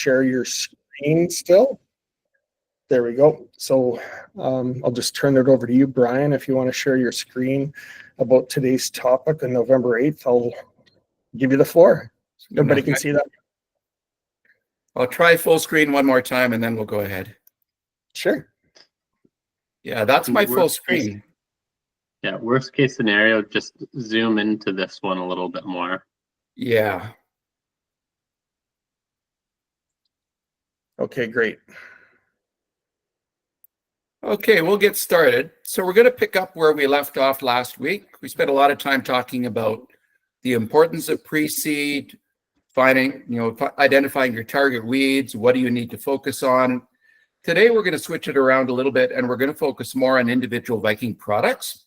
share your screen still? There we go. So I'll just turn it over to you, Brian, if you want to share your screen about today's topic on November 8th. I'll give you the floor. Everybody can see that. I'll try full screen one more time and then we'll go ahead. Sure. Yeah, that's my full screen. Yeah, worst case scenario, just zoom into this one a little bit more. Yeah. Okay, great. Okay, we'll get started. So we're going to pick up where we left off last week. We spent a lot of time talking about the importance of pre-seed, identifying your target weeds. What do you need to focus on? Today, we're going to switch it around a little bit, and we're going to focus more on individual Viking products.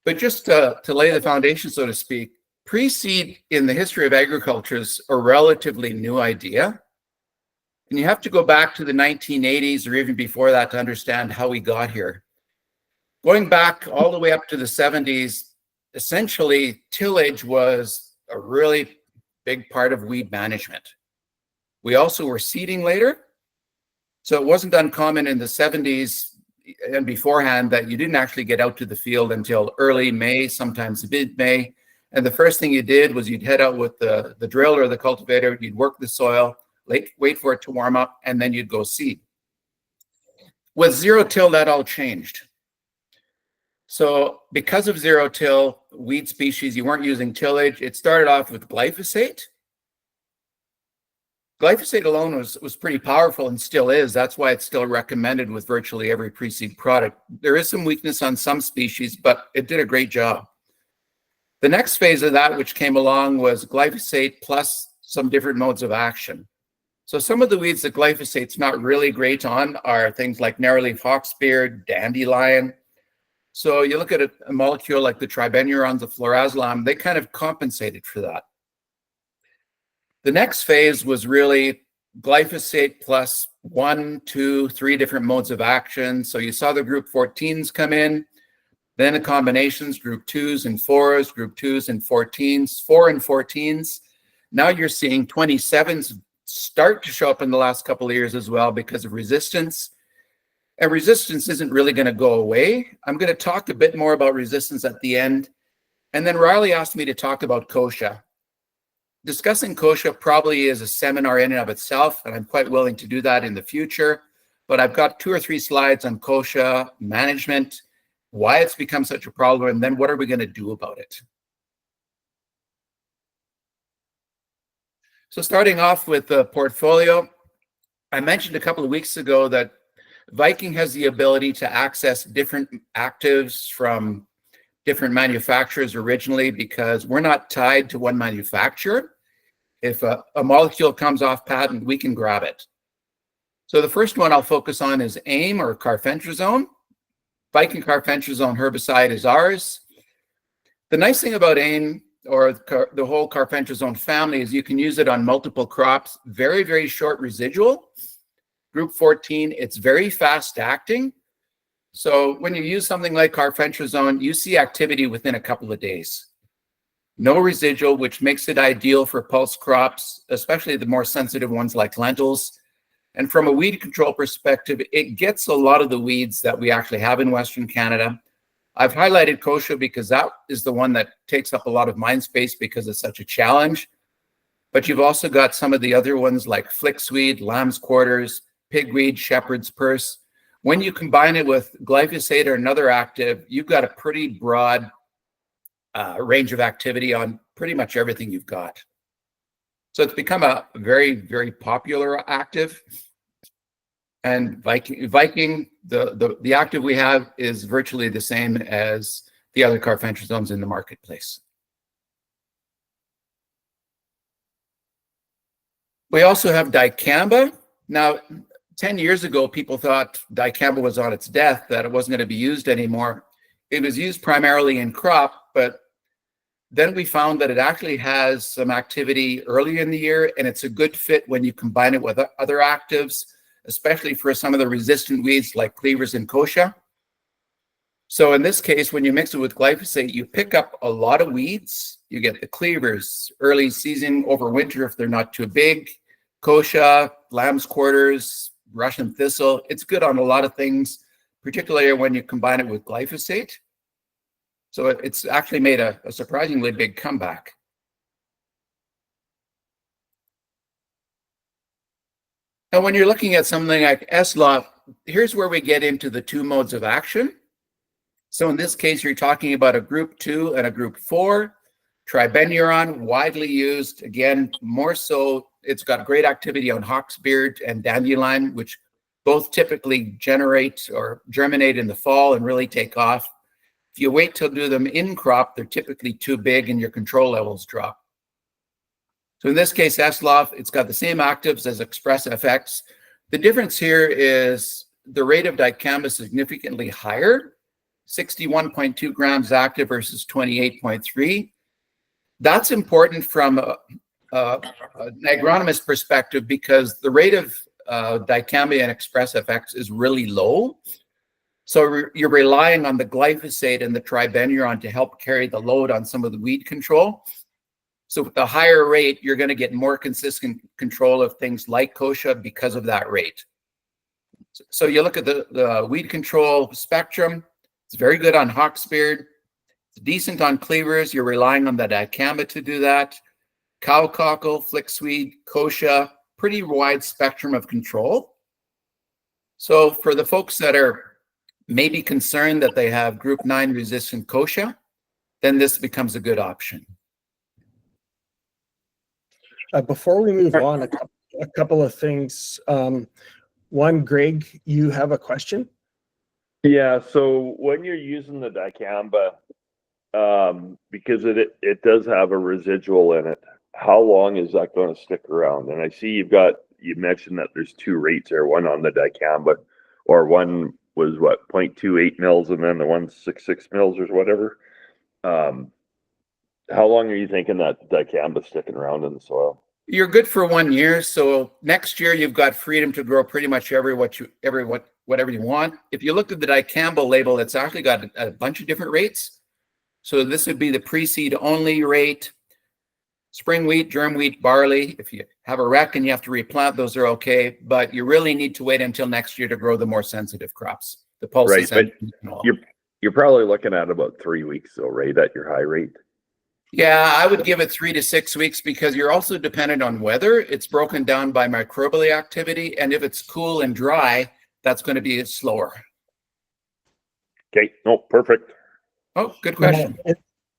But just to lay the foundation, so to speak, pre-seed in the history of agriculture is a relatively new idea. And you have to go back to the 1980s or even before that to understand how we got here. Going back all the way up to the 70s, essentially tillage was a really big part of weed management. We also were seeding later. So it wasn't uncommon in the 70s and beforehand that you didn't actually get out to the field until early May, sometimes mid-May. And the first thing you did was you'd head out with the drill or the cultivator, you'd work the soil, wait for it to warm up, and then you'd go seed. With zero-till, that all changed. So because of zero-till, weed species, you weren't using tillage. It started off with glyphosate. Glyphosate alone was pretty powerful and still is. That's why it's still recommended with virtually every pre-seed product. There is some weakness on some species, but it did a great job. The next phase of that, which came along, was glyphosate plus some different modes of action. So some of the weeds that glyphosate's not really great on are things like narrowleaf hawksbeard, dandelion. So you look at a molecule like the tribenurons, the fluoroazolam, they kind of compensated for that. The next phase was really glyphosate plus 1, 2, 3 different modes of action. So you saw the group 14s come in, then the combinations, group 2s and 4s, group 2s and 14s, 4 and 14s. Now you're seeing 27s start to show up in the last couple of years as well because of resistance. And resistance isn't really going to go away. I'm going to talk a bit more about resistance at the end. And then Riley asked me to talk about kochia. Discussing kochia probably is a seminar in and of itself, and I'm quite willing to do that in the future. But I've got 2 or 3 slides on kochia management, why it's become such a problem, and then what are we going to do about it. So starting off with the portfolio, I mentioned a couple of weeks ago that Viking has the ability to access different actives from different manufacturers originally because we're not tied to one manufacturer. If a molecule comes off patent, we can grab it. So the first one I'll focus on is AIM or carfentrazone. Viking carfentrazone herbicide is ours. The nice thing about AIM or the whole carfentrazone family is you can use it on multiple crops, very, very short residual. Group 14, it's very fast acting. So when you use something like carfentrazone, you see activity within a couple of days. No residual, which makes it ideal for pulse crops, especially the more sensitive ones like lentils. And from a weed control perspective, it gets a lot of the weeds that we actually have in Western Canada. I've highlighted kochia because that is the one that takes up a lot of mind space because it's such a challenge. But you've also got some of the other ones like flicksweed, lamb's quarters, pigweed, shepherd's purse. When you combine it with glyphosate or another active, you've got a pretty broad range of activity on pretty much everything you've got. So it's become a very, very popular active. And Viking, the active we have is virtually the same as the other carfentrazones in the marketplace. We also have dicamba. Now, 10 years ago, people thought dicamba was on its death, that it wasn't going to be used anymore. It was used primarily in crop, but then we found that it actually has some activity early in the year, and it's a good fit when you combine it with other actives, especially for some of the resistant weeds like cleavers and kochia. So in this case, when you mix it with glyphosate, you pick up a lot of weeds. You get the cleavers early season over winter if they're not too big, kochia, lamb's quarters, Russian thistle. It's good on a lot of things, particularly when you combine it with glyphosate. So it's actually made a surprisingly big comeback. Now, when you're looking at something like SLOF, here's where we get into the two modes of action. So in this case, you're talking about a group 2 and a group 4. Tribenuron, widely used. Again, more so, it's got great activity on hawksbeard and dandelion, which both typically generate or germinate in the fall and really take off. If you wait till do them in crop, they're typically too big and your control levels drop. So in this case, SLOF, it's got the same actives as Express FX. The difference here is the rate of dicamba is significantly higher, 61.2 grams active versus 28.3. That's important from an agronomist perspective because the rate of dicamba and Express FX is really low. So you're relying on the glyphosate and the tribenuron to help carry the load on some of the weed control. So with the higher rate, you're going to get more consistent control of things like kochia because of that rate. So you look at the weed control spectrum. It's very good on hawksbeard. It's decent on cleavers. You're relying on the dicamba to do that. Cowcockle, flicksweed, kochia, pretty wide spectrum of control. So for the folks that are maybe concerned that they have group 9 resistant kochia, then this becomes a good option. Before we move on, a couple of things. One, Greg, you have a question? Yeah, so when you're using the dicamba, because it does have a residual in it, how long is that going to stick around? And I see you mentioned that there's 2 rates there, one on the dicamba, or one was what, 0.28 mils, and then the 1.66 mils or whatever. How long are you thinking that dicamba sticking around in the soil? You're good for 1 year. So next year you've got freedom to grow pretty much whatever you want. If you look at the dicamba label, it's actually got a bunch of different rates. So this would be the pre-seed only rate. Spring wheat, germ wheat, barley. If you have a wreck and you have to replant, those are okay. But you really need to wait until next year to grow the more sensitive crops. The pulses. Right, but you're probably looking at about 3 weeks though, right, at your high rate? Yeah, I would give it 3 to 6 weeks because you're also dependent on weather. It's broken down by microbial activity. And if it's cool and dry, that's going to be slower. Okay, no, perfect. Oh, good question.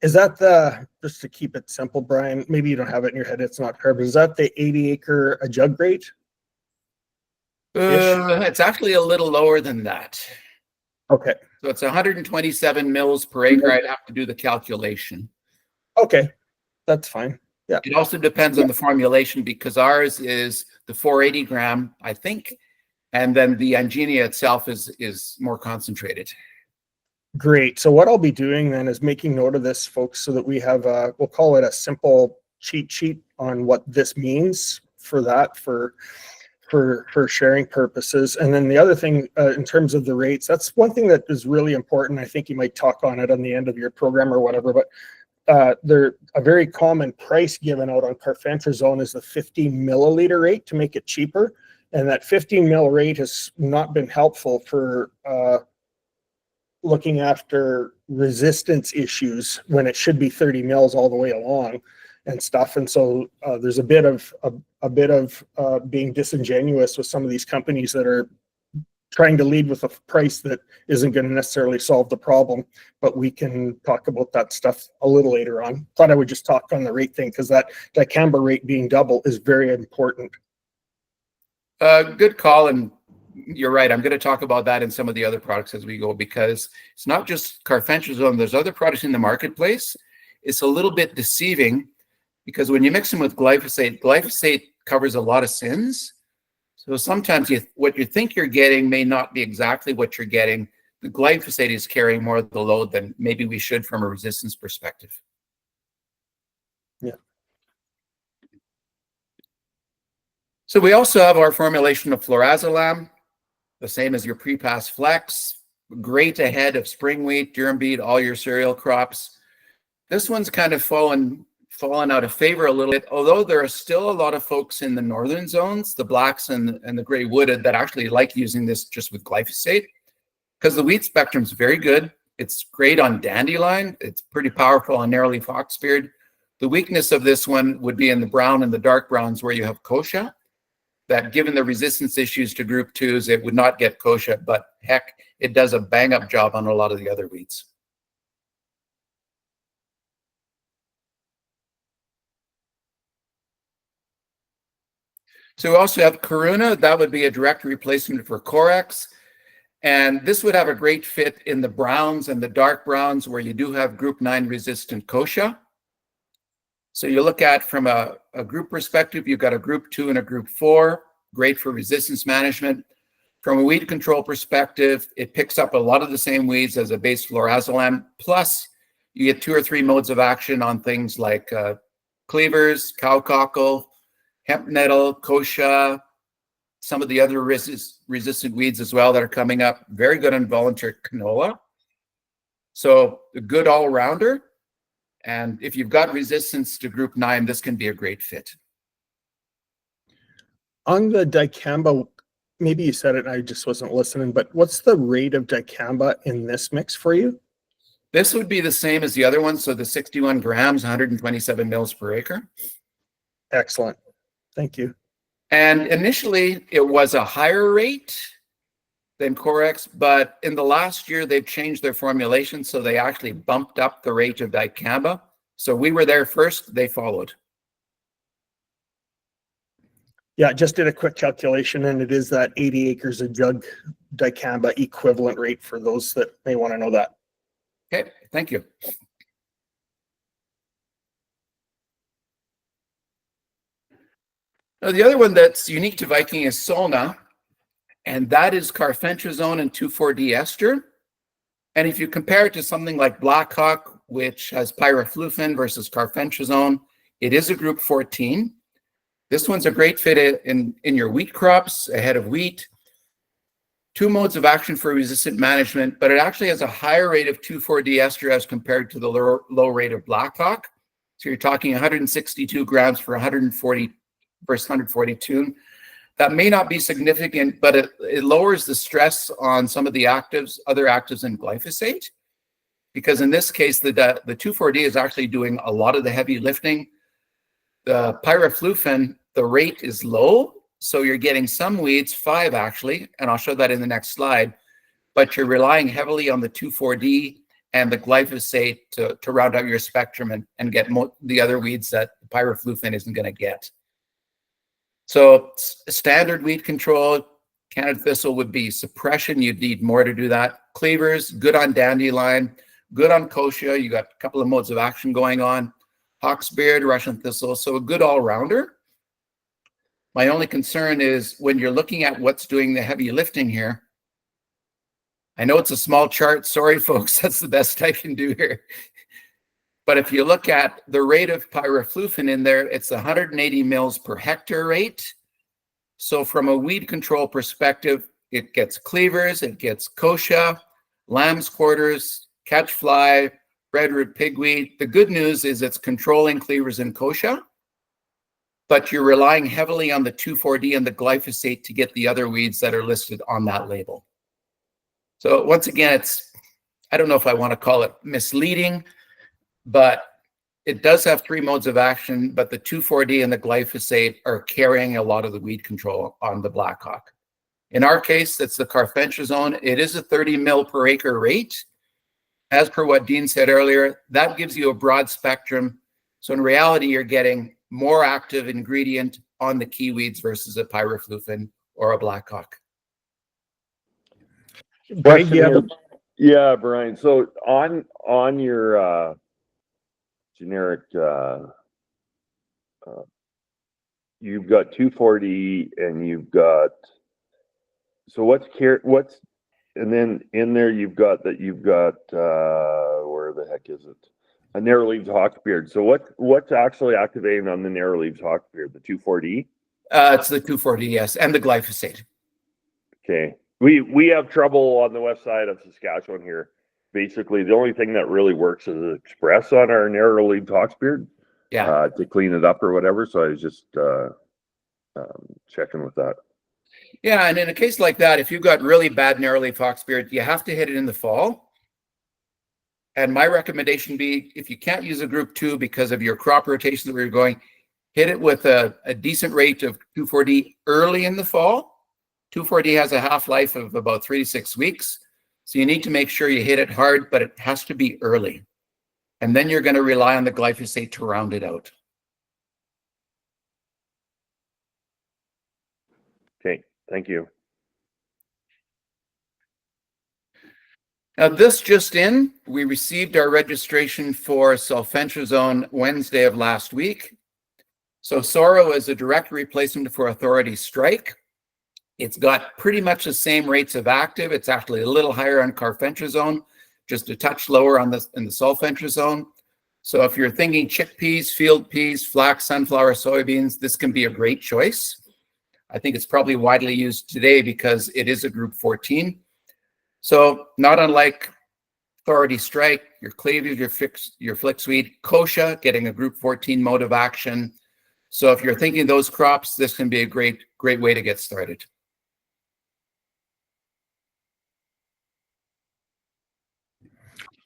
Is that just to keep it simple, Brian, maybe you don't have it in your head, it's not fair, but is that the 80 acre a jug rate? It's actually a little lower than that. Okay. So it's 127 mils per acre. I'd have to do the calculation. Okay, that's fine. Yeah. It also depends on the formulation because ours is the 480 gram, I think, and then the Angenia itself is more concentrated. Great. So what I'll be doing then is making note of this, folks, so that we have we'll call it a simple cheat sheet on what this means for that, for sharing purposes. And then the other thing, in terms of the rates, that's one thing that is really important. I think you might talk on it on the end of your program or whatever, but they're a very common price given out on carfentrazone is the 15 milliliter rate to make it cheaper. And that 15 mil rate has not been helpful for looking after resistance issues when it should be 30 mils all the way along and stuff. And so there's a bit of being disingenuous with some of these companies that are trying to lead with a price that isn't going to necessarily solve the problem, but we can talk about that stuff a little later on. Thought I would just talk on the rate thing because that dicamba rate being double is very important. Good call, and you're right. I'm going to talk about that in some of the other products as we go because it's not just carfentrazone. There's other products in the marketplace. It's a little bit deceiving because when you mix them with glyphosate covers a lot of sins. So sometimes what you think you're getting may not be exactly what you're getting. The glyphosate is carrying more of the load than maybe we should from a resistance perspective. Yeah. So we also have our formulation of flurazolam, the same as your pre-pass flex, great ahead of spring wheat, durum beet, all your cereal crops. This one's kind of fallen fallen out of favor a little bit, although there are still a lot of folks in the northern zones, the blacks and the gray wooded, that actually like using this just with glyphosate, because the weed spectrum is very good. It's great on dandelion. It's pretty powerful on narrowleaf hawksbeard. The weakness of this one would be in the brown and the dark browns where you have kochia, that given the resistance issues to group 2s, it would not get kochia, but heck, it does a bang-up job on a lot of the other weeds. So we also have Karuna. That would be a direct replacement for Corex. And this would have a great fit in the browns and the dark browns where you do have group 9 resistant kochia. So you look at from a group perspective, you've got a group 2 and a group 4, great for resistance management. From a weed control perspective, it picks up a lot of the same weeds as a base fluoroazolam, plus you get 2 or 3 modes of action on things like cleavers, cowcockle, hemp nettle, kochia, some of the other resistant weeds as well that are coming up. Very good on voluntary canola. So a good all-rounder. And if you've got resistance to group 9, this can be a great fit. On the dicamba, maybe you said it and I just wasn't listening, but what's the rate of dicamba in this mix for you? This would be the same as the other one. So the 61 grams, 127 mils per acre. Excellent. Thank you. And initially, it was a higher rate than Corex, but in the last year, they've changed their formulation, so they actually bumped up the rate of dicamba. So we were there first, they followed. Yeah, just did a quick calculation, and it is that 80 acres a jug dicamba equivalent rate for those that may want to know that. Okay, thank you. Now, the other one that's unique to Viking is Solna, and that is carfentrazone and 2,4-D ester. And if you compare it to something like Black Hawk, which has pyriflufen versus carfentrazone, it is a group 14. This one's a great fit in your wheat crops, ahead of wheat. 2 modes of action for resistant management, but it actually has a higher rate of 2,4-D ester as compared to the low rate of Black Hawk. So you're talking 162 grams for 140 versus 142. That may not be significant, but it lowers the stress on some of the actives, other actives in glyphosate, because in this case, the 2,4-D is actually doing a lot of the heavy lifting. The pyriflufen, the rate is low, so you're getting some weeds, 5 actually, and I'll show that in the next slide, but you're relying heavily on the 2,4-D and the glyphosate to round out your spectrum and get the other weeds that pyriflufen isn't going to get. So standard weed control, Canada thistle would be suppression. You'd need more to do that. Cleavers, good on dandelion, good on kochia. You got a couple of modes of action going on. Hawksbeard, Russian thistle, so a good all-rounder. My only concern is when you're looking at what's doing the heavy lifting here, I know it's a small chart. Sorry, folks, that's the best I can do here. But if you look at the rate of pyriflufen in there, it's 180 mils per hectare rate. So from a weed control perspective, it gets cleavers, it gets kochia, lamb's quarters, catch fly, redroot pigweed. The good news is it's controlling cleavers and kochia, but you're relying heavily on the 2,4-D and the glyphosate to get the other weeds that are listed on that label. So once again, I don't know if I want to call it misleading, but it does have 3 modes of action, but the 2,4-D and the glyphosate are carrying a lot of the weed control on the Black Hawk. In our case, that's the carfentrazone. It is a 30 mil per acre rate. As per what Dean said earlier, that gives you a broad spectrum. So in reality, you're getting more active ingredient on the key weeds versus a pyriflufen or a Black Hawk. Greg, you have Yeah, Brian. So on your generic, you've got 2,4-D and you've got, so what's and then in there you've got where the heck is it? A narrow-leaved hawksbeard. So what's actually activating on the narrow-leaved hawksbeard? The 2,4-D? It's the 2,4-D, yes, and the glyphosate. Okay. We have trouble on the west side of Saskatchewan here. Basically, the only thing that really works is Express on our narrow-leaved hawksbeard. Yeah. to clean it up or whatever. So I was just checking with that. Yeah, and in a case like that, if you've got really bad narrowleaf foxbeard, you have to hit it in the fall. And my recommendation be, if you can't use a group 2 because of your crop rotation that we're going, hit it with a decent rate of 2,4-D early in the fall. 2,4-D has a half-life of about 3 to 6 weeks. So you need to make sure you hit it hard, but it has to be early. And then you're going to rely on the glyphosate to round it out. Okay, thank you. Now this just in, we received our registration for sulfentrazone Wednesday of last week. So Soro is a direct replacement for Authority Strike. It's got pretty much the same rates of active. It's actually a little higher on carfentrazone, just a touch lower on in the sulfentrazone. So if you're thinking chickpeas, field peas, flax, sunflower, soybeans, this can be a great choice. I think it's probably widely used today because it is a group 14. So not unlike Authority Strike, your cleavage, your flickweed, kochia, getting a group 14 mode of action. So if you're thinking those crops, this can be a great way to get started.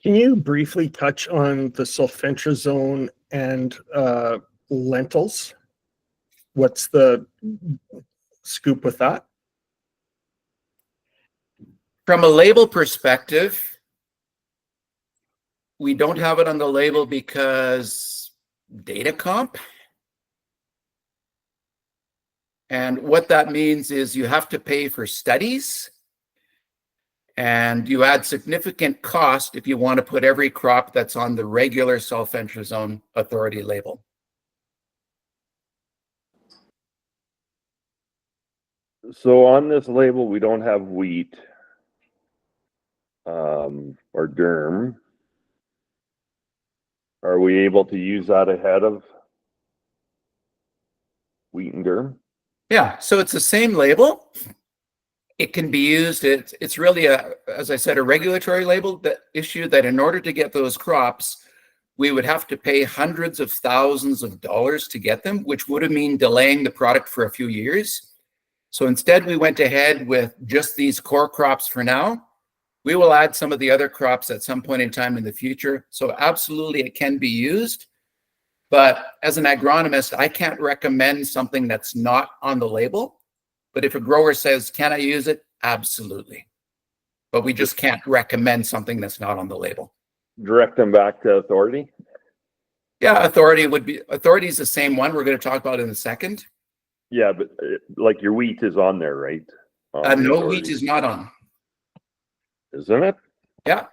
Can you briefly touch on the sulfentrazone and lentils? What's the scoop with that? From a label perspective, we don't have it on the label because data comp. And what that means is you have to pay for studies, and you add significant cost if you want to put every crop that's on the regular sulfentrazone Authority label. So on this label, we don't have wheat or derm. Are we able to use that ahead of wheat and derm? Yeah, so it's the same label. It can be used. It's really as I said, a regulatory label issue that in order to get those crops, we would have to pay hundreds of thousands of dollars to get them, which would have mean delaying the product for a few years. So instead, we went ahead with just these core crops for now. We will add some of the other crops at some point in time in the future. So absolutely, it can be used. But as an agronomist, I can't recommend something that's not on the label. But if a grower says, can I use it? Absolutely. But we just can't recommend something that's not on the label. Direct them back to Authority? Yeah, Authority is the same one we're going to talk about in a second. Yeah, but like your wheat is on there, right? No, wheat is not on. Isn't it? Yeah.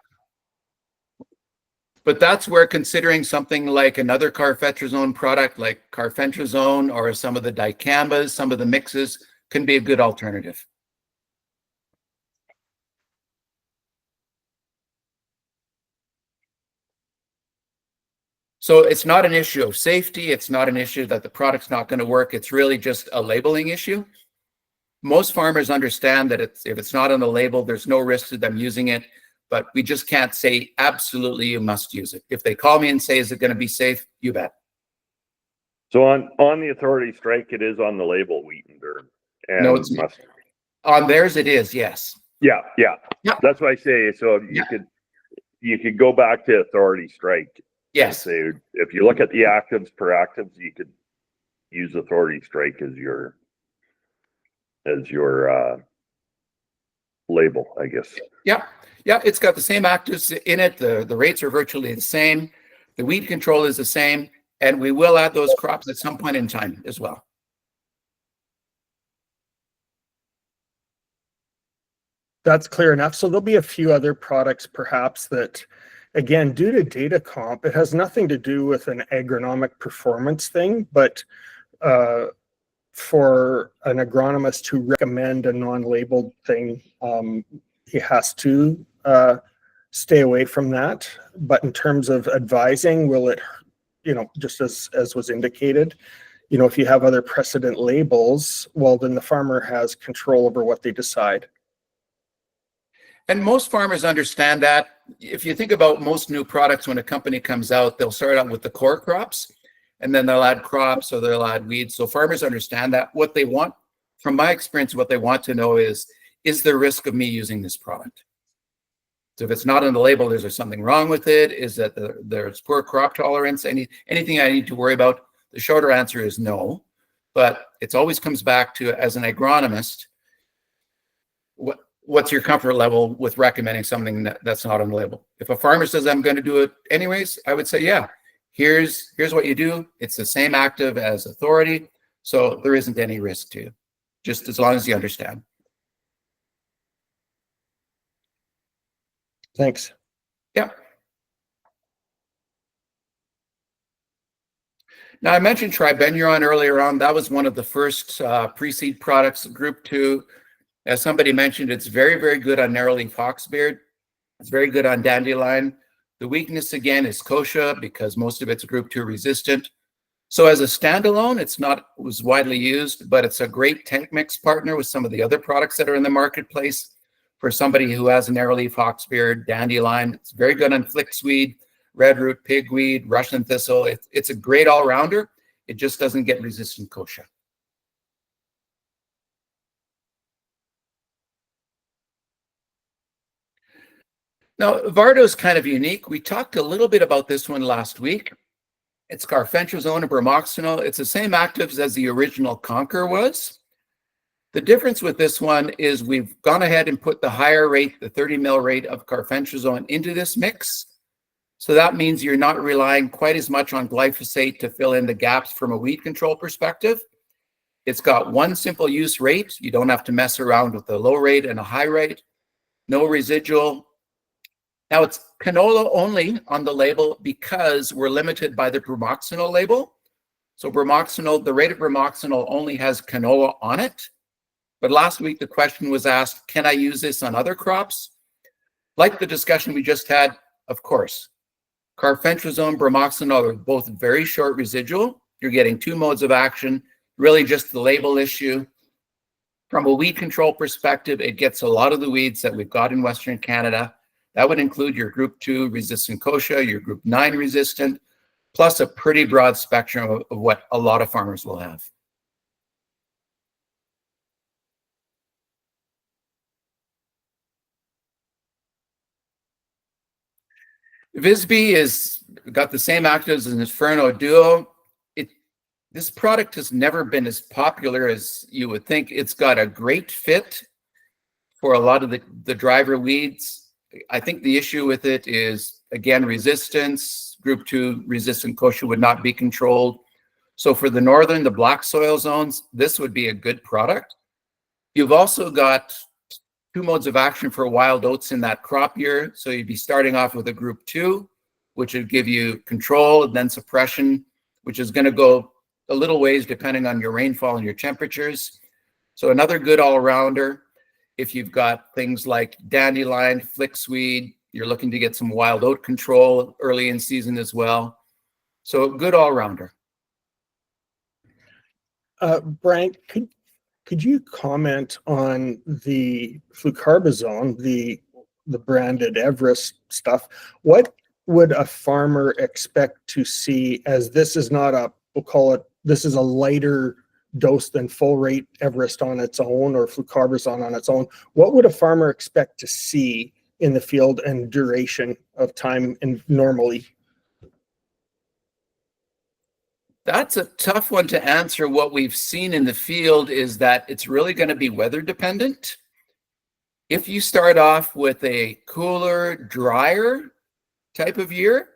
But that's where considering something like another carfentrazone product like carfentrazone or some of the dicambas, some of the mixes can be a good alternative. So it's not an issue of safety. It's not an issue that the product's not going to work. It's really just a labeling issue. Most farmers understand that if it's not on the label, there's no risk to them using it, but we just can't say absolutely you must use it. If they call me and say, is it going to be safe? You bet. So on the Authority Strike, it is on the label wheat and derm. And no, it's not. On theirs it is, yes. Yeah. That's what I say. So you could go back to Authority Strike. Yes. Say if you look at the actives per actives, you could use Authority Strike as your label, I guess. Yeah, it's got the same actives in it. The rates are virtually the same. The weed control is the same, and we will add those crops at some point in time as well. That's clear enough. So there'll be a few other products perhaps that, again, due to data comp, it has nothing to do with an agronomic performance thing, but for an agronomist to recommend a non-labeled thing, he has to stay away from that. But in terms of advising, will it, just as was indicated, if you have other precedent labels, well, then the farmer has control over what they decide. And most farmers understand that. If you think about most new products, when a company comes out, they'll start out with the core crops. and then they'll add crops or they'll add weeds. So farmers understand that. What they want, from my experience, what they want to know is there risk of me using this product? So if it's not on the label, is there something wrong with it? Is that there's poor crop tolerance? Anything I need to worry about? The shorter answer is no. But it always comes back to, as an agronomist, what's your comfort level with recommending something that's not on the label? If a farmer says, I'm going to do it anyways, I would say, yeah, here's what you do. It's the same active as authority. So there isn't any risk to you, just as long as you understand. Thanks. Yeah. Now, I mentioned tribenuron earlier on. That was one of the first pre-seed products, group 2. As somebody mentioned, it's very, very good on narrowleaf hawksbeard. It's very good on dandelion. The weakness, again, is kochia because most of it's group 2 resistant. So as a standalone, it's not was widely used, but it's a great tank mix partner with some of the other products that are in the marketplace for somebody who has a narrowleaf hawksbeard, dandelion. It's very good on flicksweed, redroot, pigweed, Russian thistle. It's a great all-rounder. It just doesn't get resistant kochia. Now, Vardo is kind of unique. We talked a little bit about this one last week. It's carfentrazone and bromoxynil. It's the same actives as the original Conquer was. The difference with this one is we've gone ahead and put the higher rate, the 30 ml rate of carfentrazone into this mix. So that means you're not relying quite as much on glyphosate to fill in the gaps from a weed control perspective. It's got one simple use rate. You don't have to mess around with a low rate and a high rate. No residual. Now it's canola only on the label because we're limited by the bromoxynil label. So bromoxynil, the rate of bromoxynil only has canola on it. But last week the question was asked, can I use this on other crops? Like the discussion we just had, of course. Carfentrazone, bromoxynil are both very short residual. You're getting 2 modes of action, really just the label issue. From a weed control perspective, it gets a lot of the weeds that we've got in Western Canada. That would include your group 2 resistant kochia, your group 9 resistant, plus a pretty broad spectrum of what a lot of farmers will have. Visby is got the same actives as Inferno Duo. This product has never been as popular as you would think. It's got a great fit for a lot of the driver weeds. I think the issue with it is, again, resistance. Group 2 resistant kochia would not be controlled. So for the northern, the black soil zones, this would be a good product. You've also got 2 modes of action for wild oats in that crop year. So you'd be starting off with a group 2, which would give you control and then suppression, which is going to go a little ways depending on your rainfall and your temperatures. So another good all-rounder. If you've got things like dandelion, flicksweed, you're looking to get some wild oat control early in season as well. So a good all-rounder. Brian, could you comment on the flucarbazone, the branded Everest stuff? What would a farmer expect to see, as this is not a, we'll call it, this is a lighter dose than full rate Everest on its own or flucarbazone on its own? What would a farmer expect to see in the field and duration of time and normally? That's a tough one to answer. What we've seen in the field is that it's really going to be weather dependent. If you start off with a cooler, drier type of year,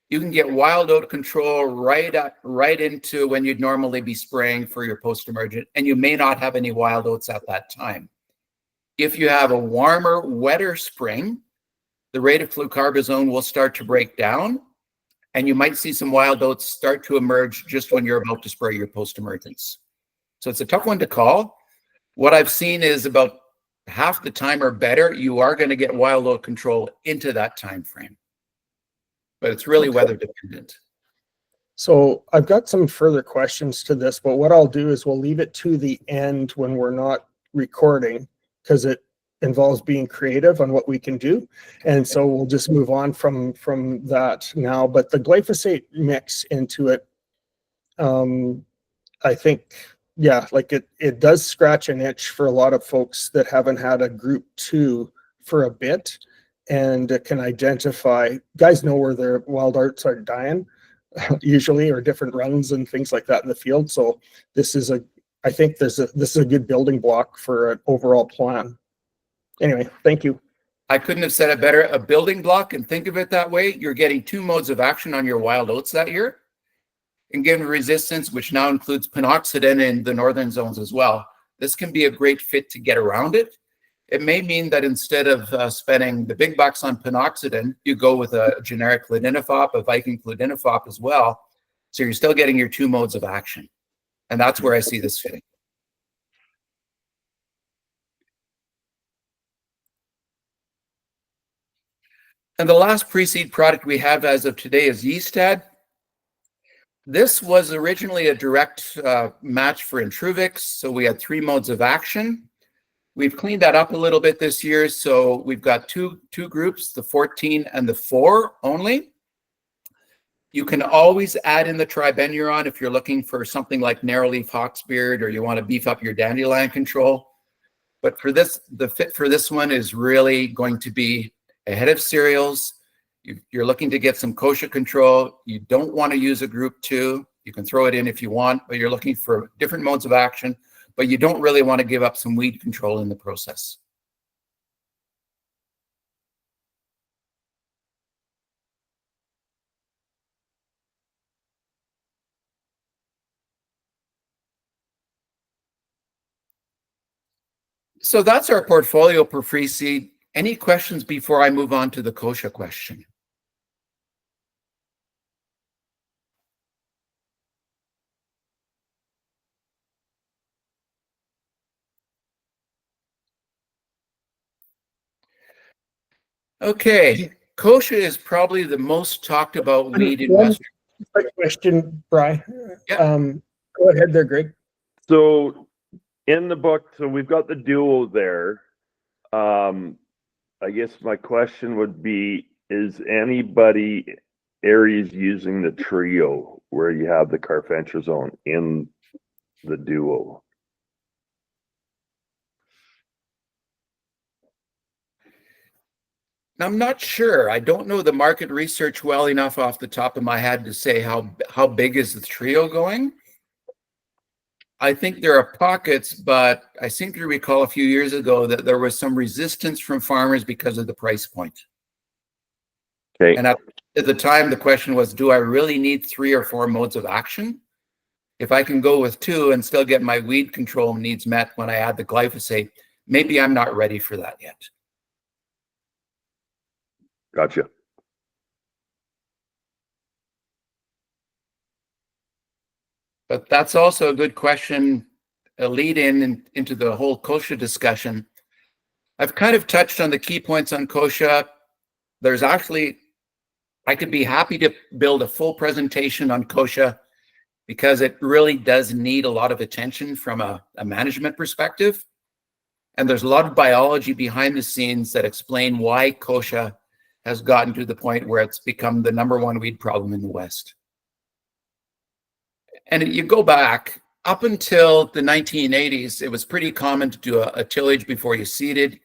you can get wild oat control right into when you'd normally be spraying for your post-emergent, and you may not have any wild oats at that time. If you have a warmer, wetter spring, the rate of flucarbazone will start to break down, and you might see some wild oats start to emerge just when you're about to spray your post-emergence. So it's a tough one to call. What I've seen is about half the time or better, you are going to get wild oat control into that time frame. But it's really weather dependent. So I've got some further questions to this, but what I'll do is we'll leave it to the end when we're not recording, because it involves being creative on what we can do. And so we'll just move on from that now. But the glyphosate mix into it, I think, yeah, like it does scratch an itch for a lot of folks that haven't had a group 2 for a bit, and it can identify, guys know where their wild arts are dying usually, or different runs and things like that in the field. So this is I think this is a good building block for an overall plan. Anyway, thank you. I couldn't have said it better. A building block, and think of it that way. You're getting 2 modes of action on your wild oats that year, and given resistance, which now includes pinoxidin in the northern zones as well. This can be a great fit to get around it. It may mean that instead of spending the big bucks on pinoxidin, you go with a generic ledinifop, a Viking ledinifop as well. So you're still getting your 2 modes of action. And that's where I see this fitting. And the last pre-seed product we have as of today is Yeastad. This was originally a direct match for Intruvix, so we had 3 modes of action. We've cleaned that up a little bit this year, so we've got two groups, the 14 and the 4 only. You can always add in the tribenuron if you're looking for something like narrowleaf hawksbeard, or you want to beef up your dandelion control. But for this, the fit for this one is really going to be ahead of cereals. You're looking to get some kochia control. You don't want to use a group 2. You can throw it in if you want, but you're looking for different modes of action, but you don't really want to give up some weed control in the process. So that's our portfolio for free seed. Any questions before I move on to the kochia question? Okay, kochia is probably the most talked about weed in Western. Quick question, Brian. Yeah. Go ahead there, Greg. So in the book, so we've got the duo there. I guess my question would be, is anybody areas using the trio where you have the carfentrazone in the duo? I'm not sure. I don't know the market research well enough off the top of my head to say how big is the trio going. I think there are pockets, but I seem to recall a few years ago that there was some resistance from farmers because of the price point. Okay. And at the time, the question was, do I really need 3 or 4 modes of action? If I can go with 2 and still get my weed control needs met when I add the glyphosate, maybe I'm not ready for that yet. Gotcha. But that's also a good question, a lead into the whole kochia discussion. I've kind of touched on the key points on kochia. There's actually, I could be happy to build a full presentation on kochia because it really does need a lot of attention from a management perspective. And there's a lot of biology behind the scenes that explain why kochia has gotten to the point where it's become the #1 weed problem in the West. And you go back up until the 1980s, it was pretty common to do a tillage before you seeded.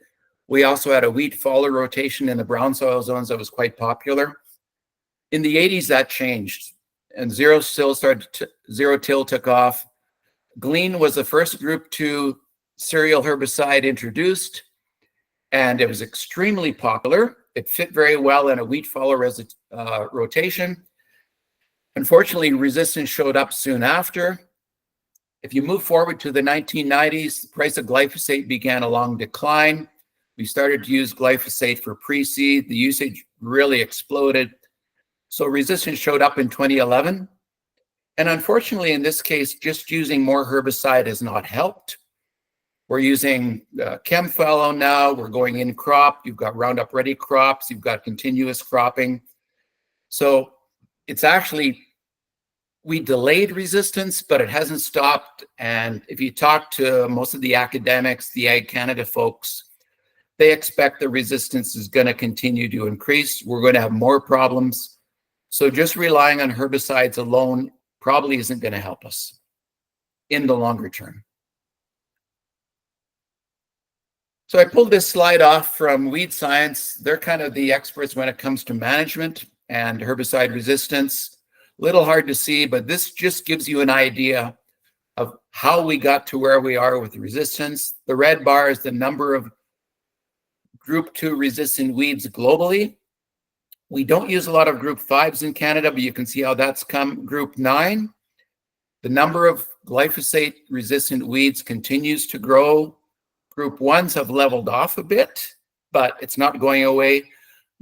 We also had a wheat follower rotation in the brown soil zones that was quite popular. In the 80s, that changed, and zero till took off. Glean was the first group 2 cereal herbicide introduced, and it was extremely popular. It fit very well in a wheat follower rotation. Unfortunately, resistance showed up soon after. If you move forward to the 1990s, the price of glyphosate began a long decline. We started to use glyphosate for pre-seed. The usage really exploded. So resistance showed up in 2011. And unfortunately, in this case, just using more herbicide has not helped. We're using Chem fallow now. We're going in crop. You've got Roundup Ready crops. You've got continuous cropping. So it's actually, we delayed resistance, but it hasn't stopped. And if you talk to most of the academics, the Ag Canada folks, they expect the resistance is going to continue to increase. We're going to have more problems. So just relying on herbicides alone probably isn't going to help us in the longer term. So I pulled this slide off from Weed Science. They're kind of the experts when it comes to management and herbicide resistance. Little hard to see, but this just gives you an idea of how we got to where we are with resistance. The red bar is the number of group 2 resistant weeds globally. We don't use a lot of group 5s in Canada, but you can see how that's come. Group 9, the number of glyphosate resistant weeds continues to grow. Group 1s have leveled off a bit, but it's not going away.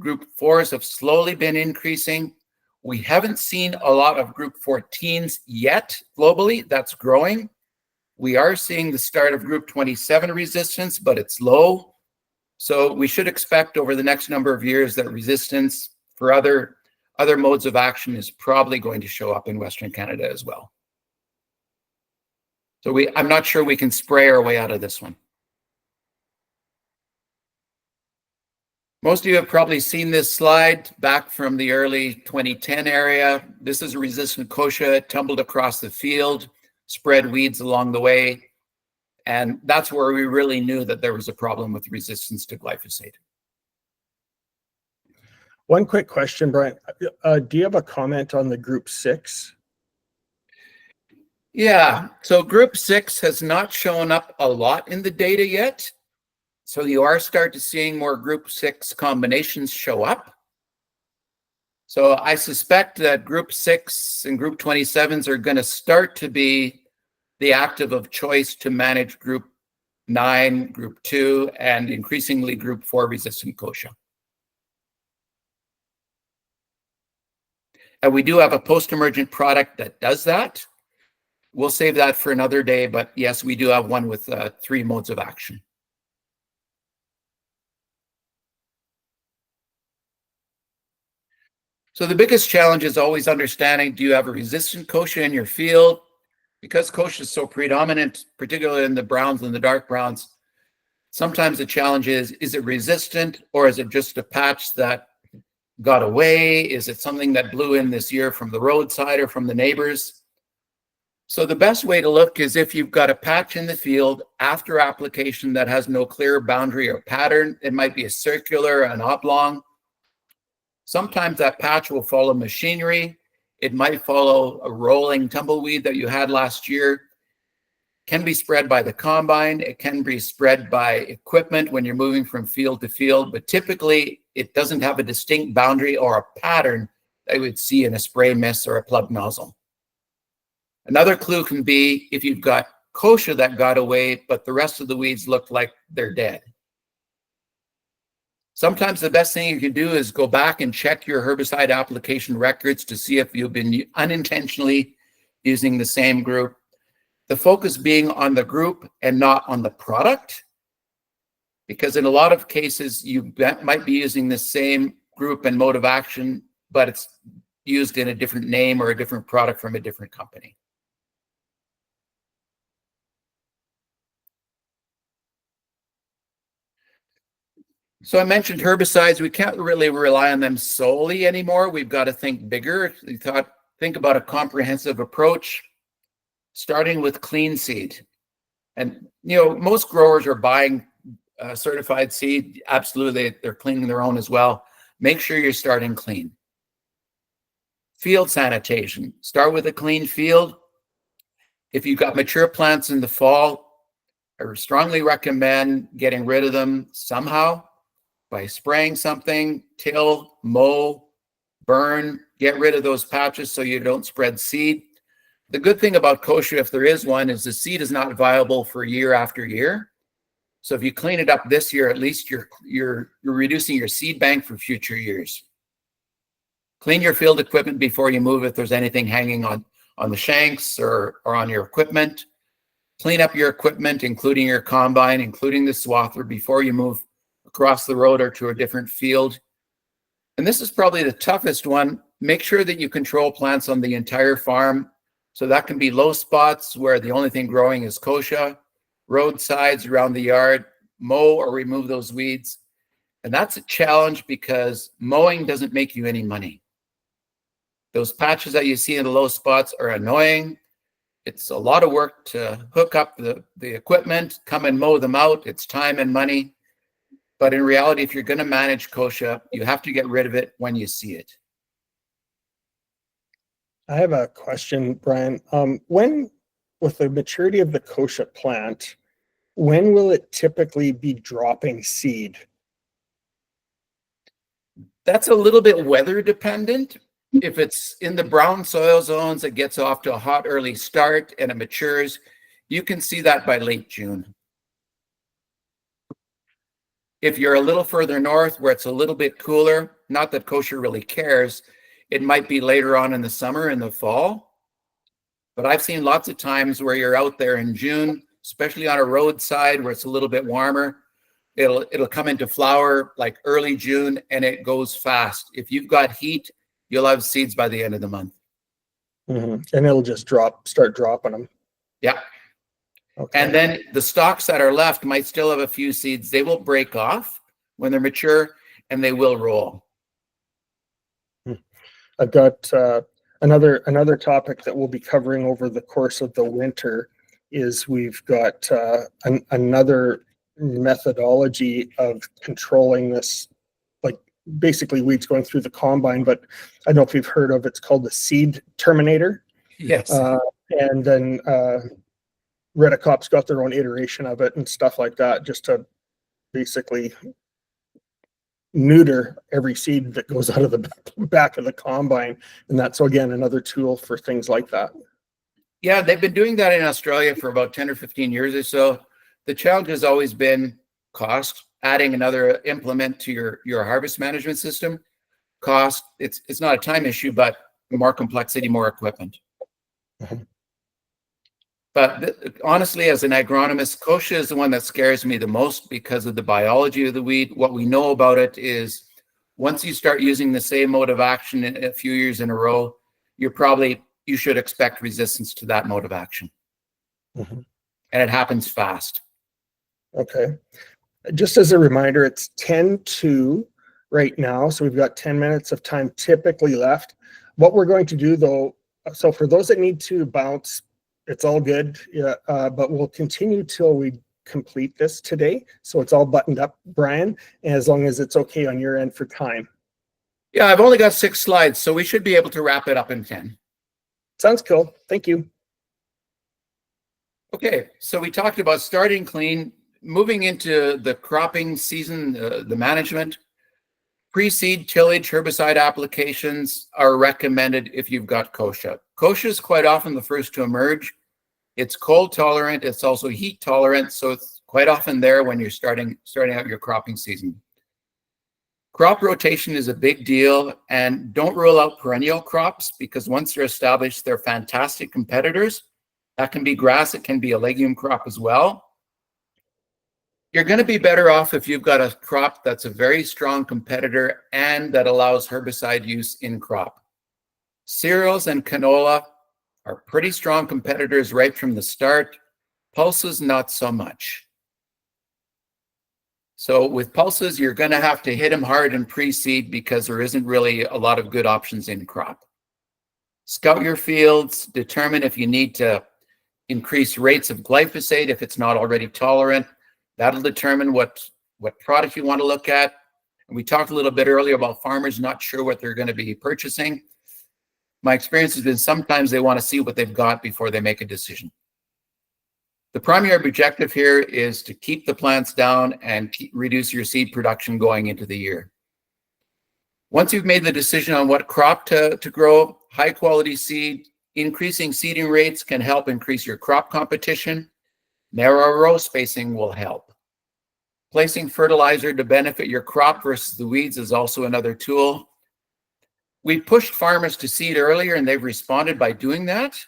Group 4s have slowly been increasing. We haven't seen a lot of group 14s yet globally. That's growing. We are seeing the start of group 27 resistance, but it's low. So we should expect over the next number of years that resistance for other modes of action is probably going to show up in Western Canada as well. So I'm not sure we can spray our way out of this one. Most of you have probably seen this slide back from the early 2010 area. This is a resistant kochia. It tumbled across the field, spread weeds along the way. And that's where we really knew that there was a problem with resistance to glyphosate. One quick question, Brian. Do you have a comment on the group 6? Yeah, so group 6 has not shown up a lot in the data yet. So you are starting to seeing more group 6 combinations show up. So I suspect that group 6 and group 27s are going to start to be the active of choice to manage group 9, group 2, and increasingly group 4 resistant kochia. And we do have a post-emergent product that does that. We'll save that for another day, but yes, we do have one with 3 modes of action. So the biggest challenge is always understanding, do you have a resistant kochia in your field? Because kochia is so predominant, particularly in the browns and the dark browns, sometimes the challenge is it resistant or is it just a patch that got away? Is it something that blew in this year from the roadside or from the neighbors? So the best way to look is if you've got a patch in the field after application that has no clear boundary or pattern. It might be a circular, an oblong. Sometimes that patch will follow machinery. It might follow a rolling tumbleweed that you had last year. Can be spread by the combine. It can be spread by equipment when you're moving from field to field, but typically it doesn't have a distinct boundary or a pattern that you would see in a spray mist or a plug nozzle. Another clue can be if you've got kochia that got away, but the rest of the weeds look like they're dead. Sometimes the best thing you can do is go back and check your herbicide application records to see if you've been unintentionally using the same group. The focus being on the group and not on the product, because in a lot of cases, you might be using the same group and mode of action, but it's used in a different name or a different product from a different company. So I mentioned herbicides. We can't really rely on them solely anymore. We've got to think bigger. Think about a comprehensive approach, starting with clean seed. And, most growers are buying certified seed. Absolutely, they're cleaning their own as well. Make sure you're starting clean. Field sanitation. Start with a clean field. If you've got mature plants in the fall, I strongly recommend getting rid of them somehow by spraying something, till, mow, burn, get rid of those patches so you don't spread seed. The good thing about kochia, if there is one, is the seed is not viable for year after year. So if you clean it up this year, at least you're reducing your seed bank for future years. Clean your field equipment before you move if there's anything hanging on the shanks or on your equipment. Clean up your equipment, including your combine, including the swather, before you move across the road or to a different field. And this is probably the toughest one. Make sure that you control plants on the entire farm. So that can be low spots where the only thing growing is kochia, roadsides around the yard, mow or remove those weeds. And that's a challenge because mowing doesn't make you any money. Those patches that you see in the low spots are annoying. It's a lot of work to hook up the equipment, come and mow them out. It's time and money. But in reality, if you're going to manage kochia, you have to get rid of it when you see it. I have a question, Brian. When, with the maturity of the kochia plant, when will it typically be dropping seed? That's a little bit weather dependent. If it's in the brown soil zones, it gets off to a hot early start and it matures. You can see that by late June. If you're a little further north where it's a little bit cooler, not that kochia really cares, it might be later on in the summer, in the fall. But I've seen lots of times where you're out there in June, especially on a roadside where it's a little bit warmer. It'll come into flower like early June and it goes fast. If you've got heat, you'll have seeds by the end of the month. And it'll just start dropping them. Yeah. Okay. And then the stalks that are left might still have a few seeds. They will break off when they're mature and they will roll. I've got another topic that we'll be covering over the course of the winter is we've got another methodology of controlling this, like basically weeds going through the combine, but I don't know if you've heard of it's called the seed terminator. Yes. And then Redicop's got their own iteration of it and stuff like that, just to basically neuter every seed that goes out of the back of the combine. And that's, again, another tool for things like that. Yeah, they've been doing that in Australia for about 10 or 15 years or so. The challenge has always been cost, adding another implement to your harvest management system. Cost, it's not a time issue, but more complexity, more equipment. But honestly, as an agronomist, kochia is the one that scares me the most because of the biology of the weed. What we know about it is once you start using the same mode of action in a few years in a row, you should expect resistance to that mode of action. And it happens fast. Okay. Just as a reminder, it's 10:02 right now. So we've got 10 minutes of time typically left. What we're going to do though, so for those that need to bounce, it's all good. Yeah, but we'll continue till we complete this today. So it's all buttoned up, Brian, as long as it's okay on your end for time. Yeah, I've only got 6 slides, so we should be able to wrap it up in 10. Sounds cool. Thank you. Okay, so we talked about starting clean, moving into the cropping season, the management. Pre-seed tillage herbicide applications are recommended if you've got kochia. Kochia is quite often the first to emerge. It's cold tolerant. It's also heat tolerant, so it's quite often there when you're starting out your cropping season. Crop rotation is a big deal, and don't rule out perennial crops because once they're established, they're fantastic competitors. That can be grass. It can be a legume crop as well. You're going to be better off if you've got a crop that's a very strong competitor and that allows herbicide use in crop. Cereals and canola are pretty strong competitors right from the start. Pulses, not so much. So with pulses, you're going to have to hit them hard in pre-seed because there isn't really a lot of good options in crop. Scout your fields, determine if you need to increase rates of glyphosate if it's not already tolerant. That'll determine what product you want to look at. And we talked a little bit earlier about farmers not sure what they're going to be purchasing. My experience has been sometimes they want to see what they've got before they make a decision. The primary objective here is to keep the plants down and reduce your seed production going into the year. Once you've made the decision on what crop to grow, high quality seed, increasing seeding rates can help increase your crop competition. Narrow row spacing will help. Placing fertilizer to benefit your crop versus the weeds is also another tool. We pushed farmers to seed earlier and they've responded by doing that.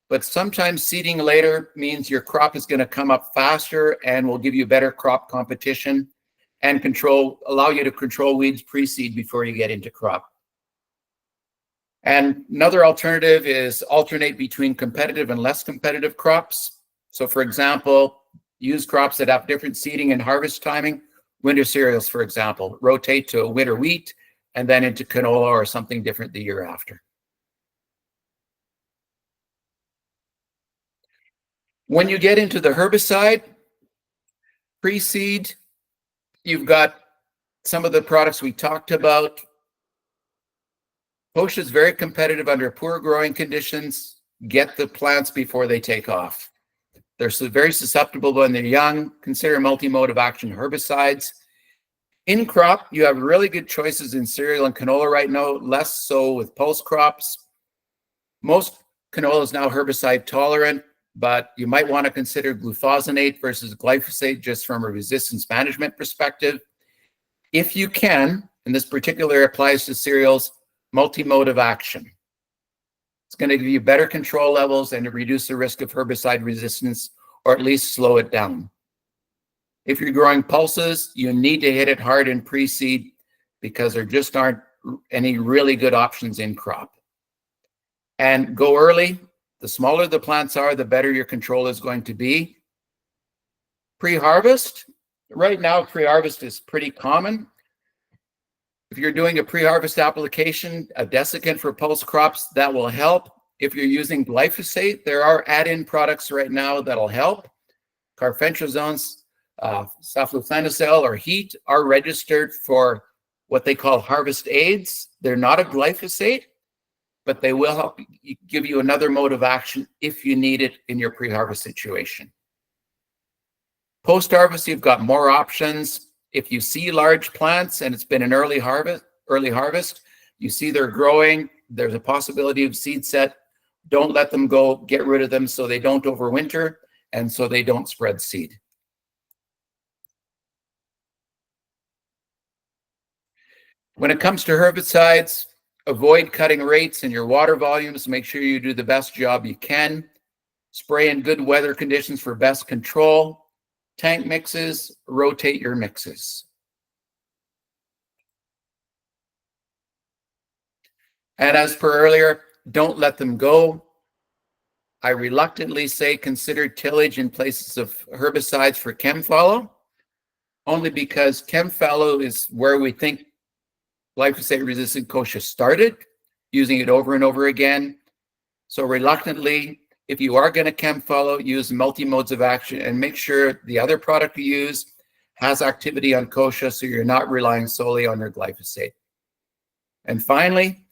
But sometimes seeding later means your crop is going to come up faster and will give you better crop competition and allow you to control weeds pre-seed before you get into crop. And another alternative is alternate between competitive and less competitive crops. So for example, use crops that have different seeding and harvest timing. Winter cereals, for example, rotate to a winter wheat and then into canola or something different the year after. When you get into the herbicide, pre-seed, you've got some of the products we talked about. Kochia is very competitive under poor growing conditions. Get the plants before they take off. They're very susceptible when they're young. Consider multi-mode of action herbicides. In crop, you have really good choices in cereal and canola right now, less so with pulse crops. Most canola is now herbicide tolerant, but you might want to consider glufosinate versus glyphosate just from a resistance management perspective. If you can, and this particular applies to cereals, multi-mode of action. It's going to give you better control levels and reduce the risk of herbicide resistance, or at least slow it down. If you're growing pulses, you need to hit it hard in pre-seed because there just aren't any really good options in crop. And go early. The smaller the plants are, the better your control is going to be. Pre-harvest, right now pre-harvest is pretty common. If you're doing a pre-harvest application, a desiccant for pulse crops, that will help. If you're using glyphosate, there are add-in products right now that'll help. Carfentrazones, saflufenicel, or heat are registered for what they call harvest aids. They're not a glyphosate, but they will help give you another mode of action if you need it in your pre-harvest situation. Post-harvest, you've got more options. If you see large plants and it's been an early harvest, you see they're growing, there's a possibility of seed set, don't let them go, get rid of them so they don't overwinter and so they don't spread seed. When it comes to herbicides, avoid cutting rates in your water volumes. Make sure you do the best job you can. Spray in good weather conditions for best control. Tank mixes, rotate your mixes. And as per earlier, don't let them go. I reluctantly say consider tillage in places of herbicides for chem fallow, only because chem fallow is where we think glyphosate-resistant kochia started, using it over and over again. So reluctantly, if you are going to chem fallow, use multi-modes of action and make sure the other product you use has activity on kochia so you're not relying solely on your glyphosate. And finally,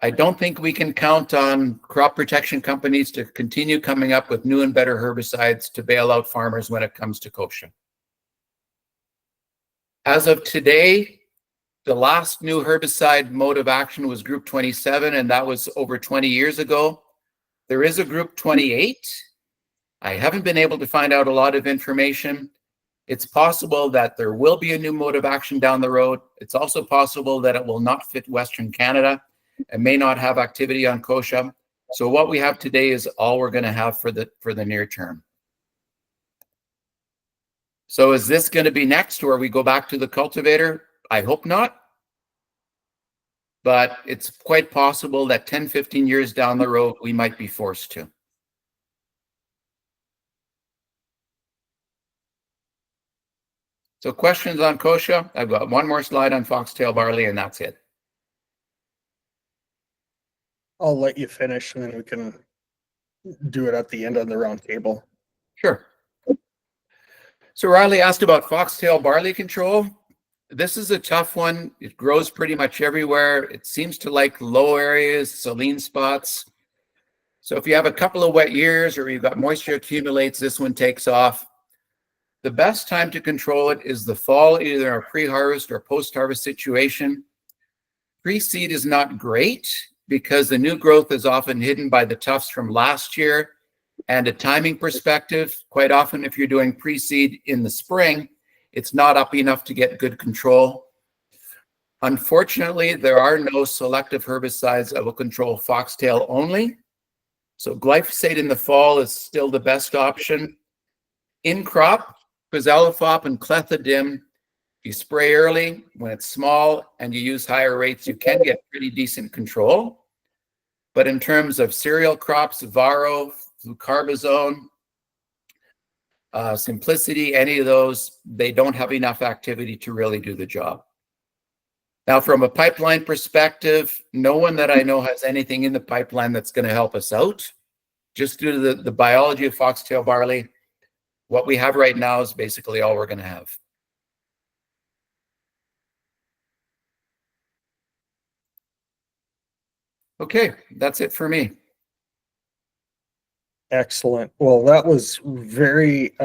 I don't think we can count on crop protection companies to continue coming up with new and better herbicides to bail out farmers when it comes to kochia. As of today, the last new herbicide mode of action was group 27, and that was over 20 years ago. There is a group 28. I haven't been able to find out a lot of information. It's possible that there will be a new mode of action down the road. It's also possible that it will not fit Western Canada and may not have activity on kochia. So what we have today is all we're going to have for the near term. So is this going to be next where we go back to the cultivator? I hope not. But it's quite possible that 10, 15 years down the road, we might be forced to. So questions on kochia? I've got one more slide on foxtail barley, and that's it. I'll let you finish and then we can do it at the end of the round table. Sure. So Riley asked about foxtail barley control. This is a tough one. It grows pretty much everywhere. It seems to like low areas, saline spots. So if you have a couple of wet years or you've got moisture accumulates, this one takes off. The best time to control it is the fall, either a pre-harvest or post-harvest situation. Pre-seed is not great because the new growth is often hidden by the tufts from last year. And a timing perspective, quite often if you're doing pre-seed in the spring, it's not up enough to get good control. Unfortunately, there are no selective herbicides that will control foxtail only. So glyphosate in the fall is still the best option. In crop, quizalofop and clethodim, you spray early when it's small and you use higher rates, you can get pretty decent control. But in terms of cereal crops, Varo, flucarbazone, Simplicity, any of those, they don't have enough activity to really do the job. Now, from a pipeline perspective, no one that I know has anything in the pipeline that's going to help us out. just due to the biology of foxtail barley, what we have right now is basically all we're going to have. Okay, that's it for me. Excellent. Well, that was very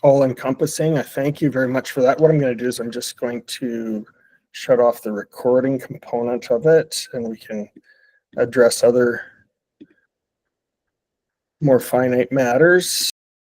all-encompassing. I thank you very much for that. What I'm going to do is I'm just going to shut off the recording component of it, and we can address other more finite matters.